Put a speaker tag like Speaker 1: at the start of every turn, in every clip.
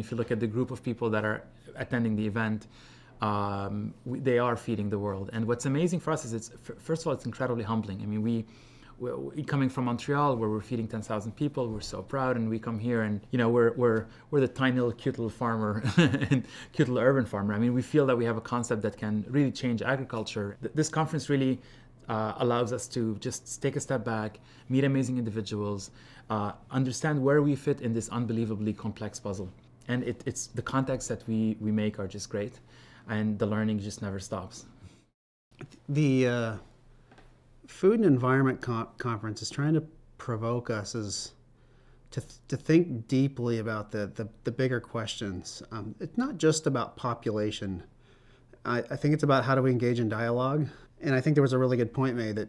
Speaker 1: if you look at the group of people that are attending the event, they are feeding the world. And what's amazing for us is, first of all, it's incredibly humbling. I mean, we coming from Montreal, where we're feeding 10,000 people, we're so proud, and we come here and, you know, we're the tiny little cute little farmer and cute little urban farmer. I mean, we feel that we have a concept that can really change agriculture. This conference really allows us to just take a step back, meet amazing individuals, understand where we fit in this unbelievably complex puzzle. And it's the contacts that we make are just great, and the learning just never stops.
Speaker 2: The Food and Environment Conference is trying to provoke us to think deeply about the bigger questions. It's not just about population. I think it's about how do we engage in dialogue. And I think there was a really good point made that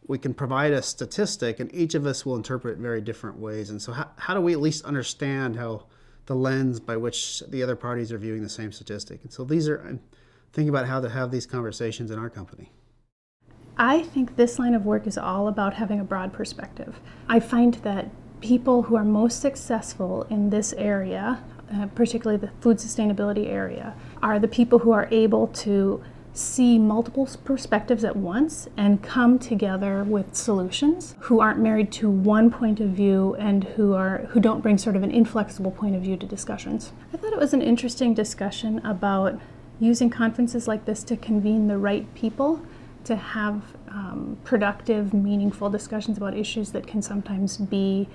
Speaker 2: we can provide a statistic and each of us will interpret it very different ways. And so how do we at least understand how the lens by which the other parties are viewing the same statistic? And so I'm thinking about how to have these conversations in our company.
Speaker 3: I think this line of work is all about having a broad perspective. I find that people who are most successful in this area, particularly the food sustainability area, are the people who are able to see multiple perspectives at once and come together with solutions, who aren't married to one point of view and who don't bring sort of an inflexible point of view to discussions. I thought it was an interesting discussion about using conferences like this to convene the right people to have productive, meaningful discussions about issues that can sometimes be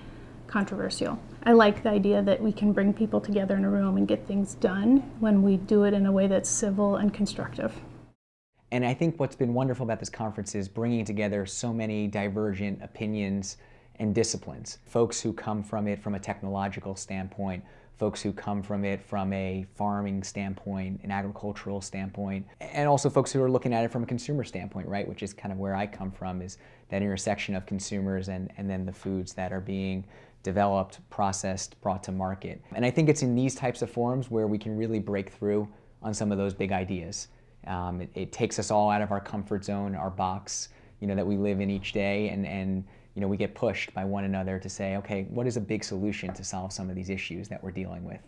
Speaker 3: controversial. I like the idea that we can bring people together in a room and get things done when we do it in a way that's civil and constructive.
Speaker 4: And I think what's been wonderful about this conference is bringing together so many divergent opinions and disciplines. Folks who come from it from a technological standpoint, folks who come from it from a farming standpoint, an agricultural standpoint, and also folks who are looking at it from a consumer standpoint, right? Which is kind of where I come from, is that intersection of consumers and then the foods that are being developed, processed, brought to market. And I think it's in these types of forums where we can really break through on some of those big ideas. It takes us all out of our comfort zone, our box, you know, that we live in each day, and you know, we get pushed by one another to say, okay, what is a big solution to solve some of these issues that we're dealing with?